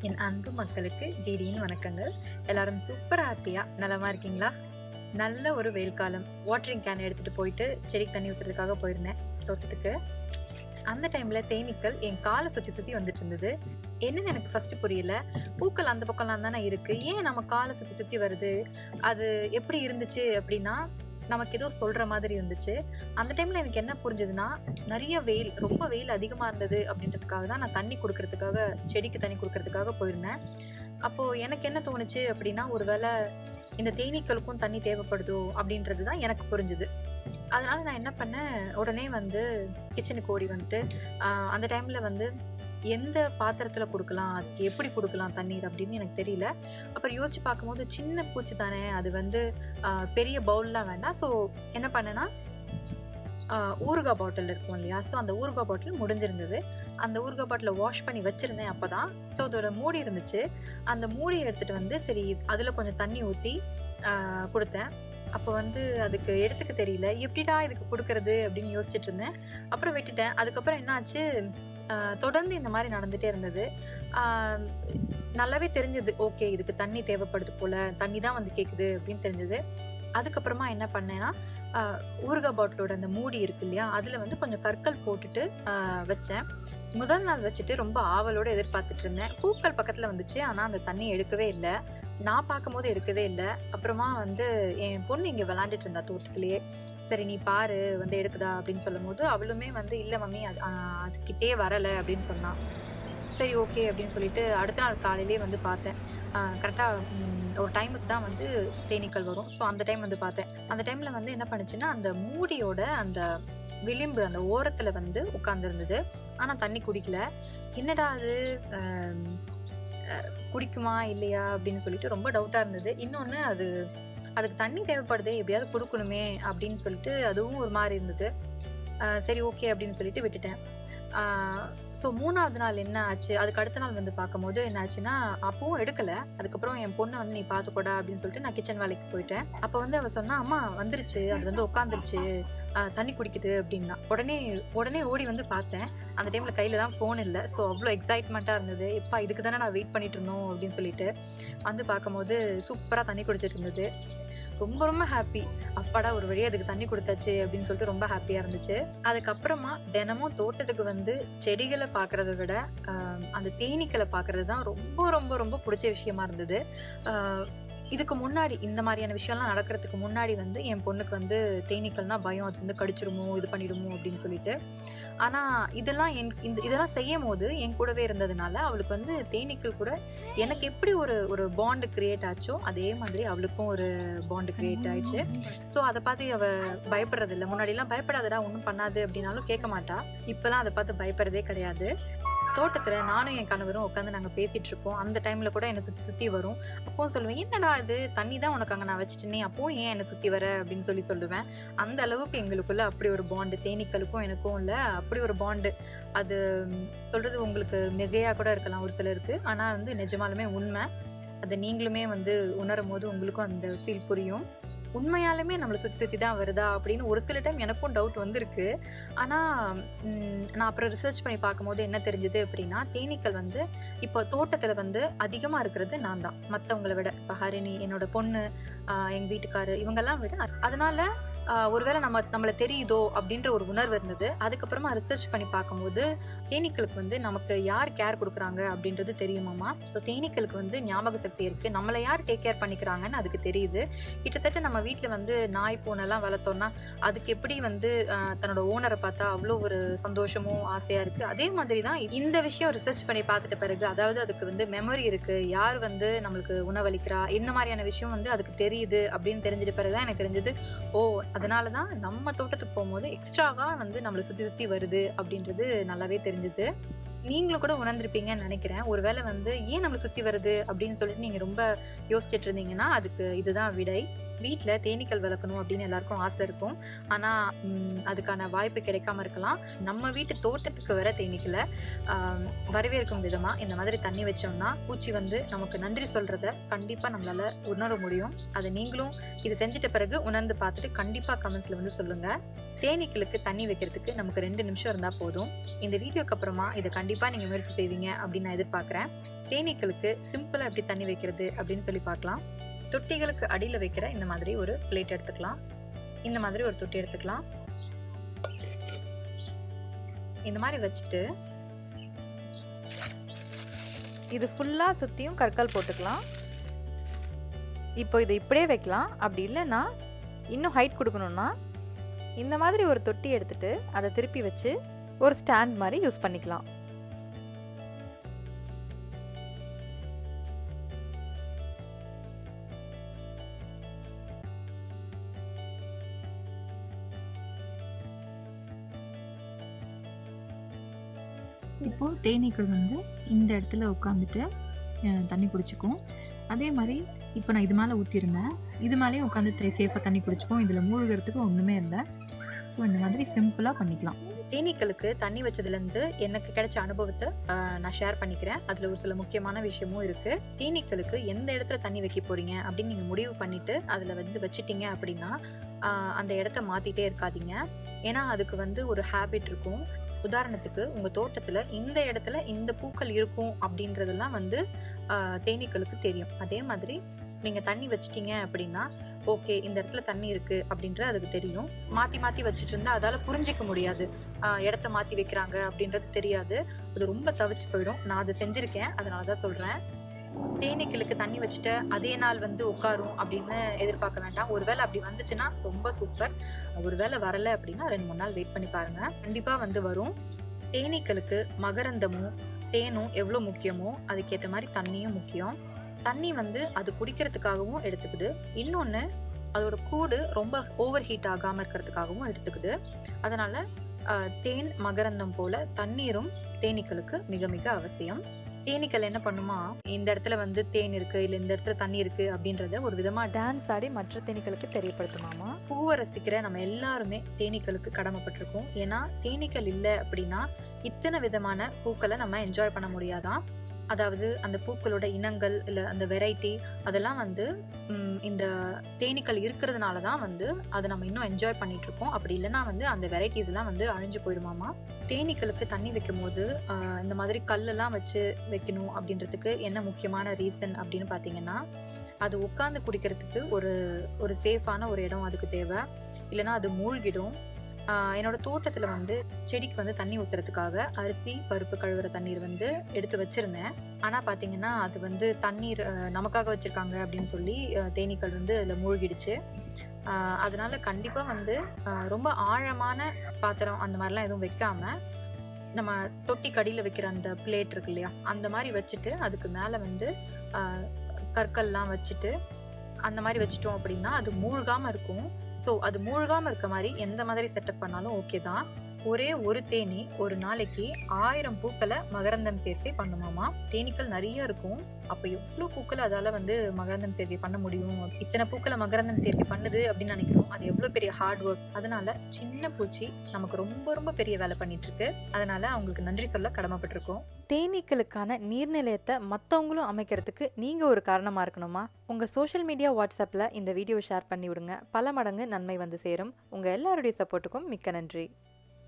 என் அன்பு மக்களுக்கு டிடியின் வணக்கங்கள். எல்லாரும் சூப்பர் ஹாப்பியாக நலமாக இருக்கீங்களா? நல்ல ஒரு வெயில் காலம். வாட்டரிங் கேன் எடுத்துகிட்டு போயிட்டு செடிக்கு தண்ணி ஊற்றுறதுக்காக போயிருந்தேன் தோட்டத்துக்கு. அந்த டைமில் தேனீக்கள் என் காலை சுற்றி வந்துட்டு இருந்தது. என்னன்னு எனக்கு ஃபஸ்ட்டு புரியல. பூக்கள் அந்த பக்கம்லாம் தானே இருக்குது, ஏன் நம்ம காலை சுற்றி வருது? அது எப்படி இருந்துச்சு அப்படின்னா, நமக்கு ஏதோ சொல்கிற மாதிரி இருந்துச்சு. அந்த டைமில் எனக்கு என்ன புரிஞ்சுதுன்னா, நிறைய வெயில், ரொம்ப வெயில் அதிகமாக இருந்தது அப்படின்றதுக்காக தான் நான் தண்ணி கொடுக்கறதுக்காக, செடிக்கு தண்ணி கொடுக்கறதுக்காக போயிருந்தேன். அப்போது எனக்கு என்ன தோணுச்சு அப்படின்னா, ஒரு வேளை இந்த தேனீக்களுக்கும் தண்ணி தேவைப்படுதோ அப்படின்றது தான் எனக்கு புரிஞ்சுது. அதனால் நான் என்ன பண்ணேன், உடனே கிச்சனுக்கு ஓடி வந்துட்டு அந்த டைமில் எந்த பாத்திரத்தில் கொடுக்கலாம், அதுக்கு எப்படி கொடுக்கலாம் தண்ணீர் அப்படின்னு எனக்கு தெரியல. அப்புறம் யோசிச்சு பார்க்கும்போது சின்ன பூச்சி தானே, அது பெரிய பவுல்லாம் வேண்டாம். ஸோ என்ன பண்ணேன்னா, ஊறுகாய் பாட்டில் இருக்கும் இல்லையா, ஸோ அந்த ஊறுகாய் பாட்டில் முடிஞ்சிருந்தது. அந்த ஊறுகாய் பாட்டிலை வாஷ் பண்ணி வச்சுருந்தேன் அப்போ தான். ஸோ அதோட மூடி இருந்துச்சு. அந்த மூடியை எடுத்துகிட்டு சரி அதில் கொஞ்சம் தண்ணி ஊற்றி கொடுத்தேன். அப்போ அதுக்கு எடுத்துக்க தெரியல, எப்படிடா இதுக்கு கொடுக்கறது அப்படின்னு யோசிச்சுட்டு இருந்தேன். அப்புறம் விட்டுட்டேன். அதுக்கப்புறம் என்னாச்சு, தொடர்ந்து இந்த மாதிரி நடந்துகிட்டே இருந்தது. நல்லாவே தெரிஞ்சது, ஓகே இதுக்கு தண்ணி தேவைப்படுது போல், தண்ணி தான் கேட்குது அப்படின்னு தெரிஞ்சது. அதுக்கப்புறமா என்ன பண்ணேன்னா, ஊறுகாய் பாட்டிலோட அந்த மூடி இருக்கு இல்லையா, அதில் கொஞ்சம் கற்கள் போட்டுட்டு வச்சேன். முதல் நாள் வச்சுட்டு ரொம்ப ஆவலோடு எதிர்பார்த்துட்டு இருந்தேன். பூக்கள் பக்கத்தில் வந்துச்சு, ஆனால் அந்த தண்ணி எடுக்கவே இல்லை. நான் பார்க்கும்போது எடுக்கவே இல்லை. அப்புறமா என் பொண்ணு இங்கே விளாண்டுட்டு இருந்தா தோட்டத்திலேயே. சரி நீ பாரு எடுக்குதா அப்படின்னு சொல்லும் போது, அவளுமே இல்லை மம்மி அதுக்கிட்டே வரலை அப்படின்னு சொன்னான். சரி ஓகே அப்படின்னு சொல்லிட்டு அடுத்த நாள் காலையிலே பார்த்தேன். கரெக்டாக ஒரு டைமுக்கு தான் தேனீக்கள் வரும். ஸோ அந்த டைம் பார்த்தேன். அந்த டைமில் என்ன பண்ணுச்சுன்னா, அந்த மூடியோட அந்த விளிம்பு, அந்த ஓரத்தில் உட்காந்துருந்தது. ஆனால் தண்ணி குடிக்கல. என்னடா அது குடிக்குமா இல்லையா அப்படின்னு சொல்லிட்டு ரொம்ப டவுட்டாக இருந்தது. இன்னொன்று, அதுக்கு தண்ணி தேவைப்படுதே, எப்படியாவது கொடுக்கணுமே அப்படின்னு சொல்லிட்டு அதுவும் ஒரு மாதிரி இருந்தது. சரி ஓகே அப்படின்னு சொல்லிட்டு விட்டுட்டேன். ஸோ 3வது நாள் என்ன ஆச்சு, அதுக்கு அடுத்த நாள் பார்க்கும்போது என்ன ஆச்சுன்னா, அப்பவும் எடுக்கலை. அதுக்கப்புறம் என் பொண்ணை நீ பார்த்துக்கூடா அப்படின்னு சொல்லிட்டு நான் கிச்சன் வேலைக்கு போயிட்டேன். அப்போ அவள் சொன்னா, அம்மா வந்துருச்சு, அது உட்காந்துருச்சு, தண்ணி குடிக்குது அப்படின்னா. உடனே ஓடி பார்த்தேன். அந்த டைமில் கையில் தான் ஃபோன் இல்லை. ஸோ அவ்வளோ எக்ஸைட்மெண்ட்டாக இருந்தது. எப்பா இதுக்கு தானே நான் வெயிட் பண்ணிட்டு இருந்தோம் அப்படின்னு சொல்லிட்டு பார்க்கும்போது சூப்பராக தண்ணி குடிச்சிட்டு இருந்தது. ரொம்ப ரொம்ப ஹாப்பி. அப்பாடா ஒரு வழியாக அதுக்கு தண்ணி கொடுத்தாச்சு அப்படின்னு சொல்லிட்டு ரொம்ப ஹாப்பியாக இருந்துச்சு. அதுக்கப்புறமா தினமும் தோட்டத்துக்கு செடிகளை பார்க்குறத விட அந்த தேனீக்களை பார்க்குறது தான் ரொம்ப ரொம்ப ரொம்ப பிடிச்ச விஷயமா இருந்தது. இதுக்கு முன்னாடி இந்த மாதிரியான விஷயம்லாம் நடக்கிறதுக்கு முன்னாடி என் பொண்ணுக்கு தேனீக்கள்னா பயம், அது கடிச்சிருமோ, இது பண்ணிடுமோ அப்படின்னு சொல்லிட்டு. ஆனால் இதெல்லாம் செய்யும் போது என் கூடவே இருந்ததுனால அவளுக்கு தேனீக்கள் கூட எனக்கு எப்படி ஒரு பாண்டு கிரியேட் ஆச்சோ, அதே மாதிரி அவளுக்கும் ஒரு பாண்டு கிரியேட் ஆயிடுச்சு. ஸோ அதை பார்த்து அவள் பயப்படுறதில்லை. முன்னாடிலாம் பயப்படாதடா ஒன்றும் பண்ணாது அப்படின்னாலும் கேட்க மாட்டா. இப்போலாம் அதை பார்த்து பயப்படுறதே கிடையாது. தோட்டத்தில் நானும் என் கணவரும் உட்காந்து நாங்கள் பேசிகிட்டு இருப்போம். அந்த டைமில் கூட என்னை சுற்றி வரும். அப்போவும் சொல்லுவேன், என்னடா இது தண்ணி தான் உனக்கு அங்கே நான் வச்சுட்டேனே, அப்போவும் ஏன் என்னை சுற்றி வர அப்படின்னு சொல்லுவேன். அந்த அளவுக்கு எங்களுக்குள்ள அப்படி ஒரு பாண்டு, தேனீக்களுக்கும் எனக்கும் இல்லை அப்படி ஒரு பாண்டு. அது சொல்கிறது உங்களுக்கு மிகையாக கூட இருக்கலாம் ஒரு சிலருக்கு, ஆனால் நிஜமாலுமே உண்மை. அதை நீங்களுமே உணரும் போது உங்களுக்கும் அந்த ஃபீல் புரியும். உண்மையாலுமே நம்மளை சுற்றி தான் வருதா அப்படின்னு ஒரு சில டைம் எனக்கும் டவுட் வந்திருக்கு. ஆனால் நான் அப்புறம் ரிசர்ச் பண்ணி பார்க்கும்போது என்ன தெரிஞ்சுது அப்படின்னா, தேனீக்கள் இப்போ தோட்டத்தில் அதிகமாக இருக்கிறது நான் தான், மற்றவங்களை விட. இப்போ ஹரிணி, என்னோட பொண்ணு, எங்கள் வீட்டுக்காரு, இவங்கெல்லாம் விட. அதனால ஒருவேளை நம்மளை தெரியுதோ அப்படின்ற ஒரு உணர்வு இருந்தது. அதுக்கப்புறமா ரிசர்ச் பண்ணி பார்க்கும்போது தேனீக்களுக்கு நமக்கு யார் கேர் கொடுக்குறாங்க அப்படின்றது தெரியுமாமா. ஸோ தேனீக்களுக்கு ஞாபக சக்தி இருக்குது, நம்மளை யார் டேக் கேர் பண்ணிக்கிறாங்கன்னு அதுக்கு தெரியுது. கிட்டத்தட்ட நம்ம வீட்டில் நாய் பூனைலாம் வளர்த்தோம்னா அதுக்கு எப்படி தன்னோட ஓனரை பார்த்தா அவ்வளோ ஒரு சந்தோஷமும் ஆசையாக இருக்குது, அதே மாதிரி தான் இந்த விஷயம் ரிசர்ச் பண்ணி பார்த்துட்ட பிறகு, அதாவது அதுக்கு மெமரி இருக்குது, யார் நம்மளுக்கு உணவளிக்கிறா, இந்த மாதிரியான விஷயம் அதுக்கு தெரியுது அப்படின்னு தெரிஞ்சிட்ட பிறகு தான் எனக்கு தெரிஞ்சது, ஓ அதனால தான் நம்ம தோட்டத்துக்கு போகும்போது எக்ஸ்ட்ராவாக நம்மளை சுற்றி வருது அப்படின்றது நல்லாவே தெரிஞ்சுது. நீங்களும் கூட உணர்ந்திருப்பீங்கன்னு நினைக்கிறேன். ஒருவேளை ஏன் நம்மளை சுற்றி வருது அப்படின்னு சொல்லிட்டு நீங்கள் ரொம்ப யோசிச்சுட்டு இருந்தீங்கன்னா அதுக்கு இதுதான் விடை. வீட்டில் தேனீக்கள் வளர்க்கணும் அப்படின்னு எல்லாருக்கும் ஆசை இருக்கும். ஆனால் அதுக்கான வாய்ப்பு கிடைக்காம இருக்கலாம். நம்ம வீட்டு தோட்டத்துக்கு வர தேனீக்களை வரவேற்கும் விதமாக இந்த மாதிரி தண்ணி வச்சோம்னா பூச்சி நமக்கு நன்றி சொல்கிறத கண்டிப்பாக நம்மளால் உணர முடியும். அதை நீங்களும் இது செஞ்சிட்ட பிறகு உணர்ந்து பார்த்துட்டு கண்டிப்பாக கமெண்ட்ஸில் சொல்லுங்கள். தேனீக்களுக்கு தண்ணி வைக்கிறதுக்கு நமக்கு 2 நிமிஷம் இருந்தால் போதும். இந்த வீடியோக்கு அப்புறமா இதை கண்டிப்பாக நீங்கள் முயற்சி செய்வீங்க அப்படின்னு நான் எதிர்பார்க்குறேன். தேனீக்களுக்கு சிம்பிளா எப்படி தண்ணி வைக்கிறது அப்படின்னு சொல்லி பார்க்கலாம். தொட்டிகளுக்கு அடியில வைக்கிற இந்த மாதிரி ஒரு பிளேட் எடுத்துக்கலாம். இந்த மாதிரி ஒரு தொட்டி எடுத்துக்கலாம். இந்த மாதிரி வச்சுட்டு இது ஃபுல்லா சுத்தியும் கற்கள் போட்டுக்கலாம். இப்போ இதை இப்படியே வைக்கலாம். அப்படி இல்லைன்னா இன்னும் ஹைட் கொடுக்கணும்னா இந்த மாதிரி ஒரு தொட்டி எடுத்துட்டு அதை திருப்பி வச்சு ஒரு ஸ்டாண்ட் மாதிரி யூஸ் பண்ணிக்கலாம். இப்போ தேனீக்கள் இந்த இடத்துல உட்காந்துட்டு தண்ணி குடிச்சுக்கும். அதே மாதிரி இப்போ நான் இது மேலே ஊற்றிருந்தேன். இது மேலேயும் உட்காந்து சேஃபாக தண்ணி குடிச்சுக்கும். இதில் மூழ்கிறதுக்கு ஒன்றுமே இல்லை. ஸோ இந்த மாதிரி சிம்பிளாக பண்ணிக்கலாம். தேனீக்களுக்கு தண்ணி வச்சதுலேருந்து எனக்கு கிடைச்ச அனுபவத்தை நான் ஷேர் பண்ணிக்கிறேன். அதில் ஒரு சில முக்கியமான விஷயமும் இருக்குது. தேனீக்களுக்கு எந்த இடத்துல தண்ணி வைக்க போகிறீங்க அப்படின்னு நீங்கள் முடிவு பண்ணிவிட்டு அதில் வச்சிட்டிங்க அப்படின்னா அந்த இடத்த மாற்றிட்டே இருக்காதீங்க. ஏன்னா அதுக்கு ஒரு ஹேபிட் இருக்கும். உதாரணத்துக்கு உங்கள் தோட்டத்தில் இந்த இடத்துல இந்த பூக்கள் இருக்கும் அப்படின்றதெல்லாம் தேனீக்களுக்கு தெரியும். அதே மாதிரி நீங்கள் தண்ணி வச்சிட்டீங்க அப்படின்னா ஓகே இந்த இடத்துல தண்ணி இருக்குது அப்படின்றது அதுக்கு தெரியும். மாற்றி மாற்றி வச்சுட்டு இருந்தால் அதால் புரிஞ்சிக்க முடியாது. இடத்த மாற்றி வைக்கிறாங்க அப்படின்றது தெரியாது. அது ரொம்ப தவிச்சு போயிடும். நான் அதை செஞ்சுருக்கேன், அதனால தான் சொல்கிறேன். தேனீக்களுக்கு தண்ணி வச்சுட்டு அதே நாள் உட்காரும் அப்படின்னு எதிர்பார்க்க வேண்டாம். ஒருவேளை அப்படி வந்துச்சுன்னா ரொம்ப சூப்பர். ஒருவேளை வரலை அப்படின்னா 2-3 நாள் வெயிட் பண்ணி பாருங்க, கண்டிப்பாக வரும். தேனீக்களுக்கு மகரந்தமும் தேனும் எவ்வளோ முக்கியமோ அதுக்கேற்ற மாதிரி தண்ணியும் முக்கியம். தண்ணி அது குடிக்கிறதுக்காகவும் எடுத்துக்குது. இன்னொன்று அதோட கூடு ரொம்ப ஓவர் ஹீட் ஆகாமல் இருக்கிறதுக்காகவும் எடுத்துக்குது. அதனால தேன் மகரந்தம் போல தண்ணீரும் தேனீக்களுக்கு மிக மிக அவசியம். தேனீக்கள் என்ன பண்ணுமா, இந்த இடத்துல தேன் இருக்கு இல்லை இந்த இடத்துல தண்ணி இருக்கு அப்படின்றத ஒரு விதமா டான்ஸ் ஆடி மற்ற தேனீக்களுக்கு தெரியப்படுத்துமாமா. பூவை ரசிக்கிற நம்ம எல்லாருமே தேனீக்களுக்கு கடமைப்பட்டிருக்கோம். ஏன்னா தேனீக்கள் இல்லை அப்படின்னா இத்தனை விதமான பூக்களை நம்ம என்ஜாய் பண்ண முடியாதான். அதாவது அந்த பூக்களோட இனங்கள் இல்லை அந்த வெரைட்டி அதெல்லாம் இந்த தேனீக்கள் இருக்கிறதுனால தான் அதை நம்ம இன்னும் என்ஜாய் பண்ணிட்டு இருக்கோம். அப்படி இல்லைன்னா அந்த வெரைட்டிஸ் எல்லாம் அழிஞ்சு போயிடுமாமா. தேனீக்களுக்கு தண்ணி வைக்கும் போது இந்த மாதிரி கல்லெல்லாம் வச்சு வைக்கணும் அப்படின்றதுக்கு என்ன முக்கியமான ரீசன் அப்படின்னு பார்த்தீங்கன்னா, அது உட்காந்து குடிக்கிறதுக்கு ஒரு சேஃபான ஒரு இடம் அதுக்கு தேவை. இல்லைன்னா அது மூழ்கிடும். என்னோட தோட்டத்தில் செடிக்கு தண்ணி ஊற்றுறதுக்காக அரிசி பருப்பு கழுவுற தண்ணீர் எடுத்து வச்சுருந்தேன். ஆனால் பார்த்தீங்கன்னா அது தண்ணீர் நமக்காக வச்சுருக்காங்க அப்படின்னு சொல்லி தேனீக்கள் அதில் மூழ்கிடுச்சு. அதனால் கண்டிப்பாக ரொம்ப ஆழமான பாத்திரம் அந்த மாதிரிலாம் எதுவும் வைக்காமல் நம்ம தொட்டி கடியில் வைக்கிற அந்த பிளேட் இருக்கு இல்லையா, அந்த மாதிரி வச்சுட்டு அதுக்கு மேலே கற்கள்லாம் வச்சுட்டு அந்த மாதிரி வச்சுட்டோம் அப்படின்னா அது மூழ்காமல் இருக்கும். ஸோ அது மூழ்காமல் இருக்க மாதிரி எந்த மாதிரி செட்டப் பண்ணாலும் ஓகே தான். ஒரே ஒரு தேனி ஒரு நாளைக்கு 1000 பூக்களை மகரந்தம் சேர்க்கை பண்ணுமாமா. தேனீக்கள் நிறைய இருக்கும். அப்போ எவ்வளோ பூக்களை அதால் மகரந்தம் சேர்க்கை பண்ண முடியும்? இத்தனை பூக்களை மகரந்தம் சேர்க்கை பண்ணுது அப்படின்னு நினைக்கிறோம். அது எவ்வளோ பெரிய ஹார்ட் ஒர்க். அதனால சின்ன பூச்சி நமக்கு ரொம்ப ரொம்ப பெரிய வேலை பண்ணிட்டு இருக்கு. அதனால அவங்களுக்கு நன்றி சொல்ல கடமைப்பட்டிருக்கோம். தேனீக்களுக்கான நீர்நிலையத்தை மற்றவங்களும் அமைக்கிறதுக்கு நீங்கள் ஒரு காரணமாக இருக்கணுமா? உங்கள் சோஷியல் மீடியா வாட்ஸ்அப்பில் இந்த வீடியோ ஷேர் பண்ணி விடுங்க. பல மடங்கு நன்மை சேரும். உங்கள் எல்லாருடைய சப்போர்ட்டுக்கும் மிக்க நன்றி.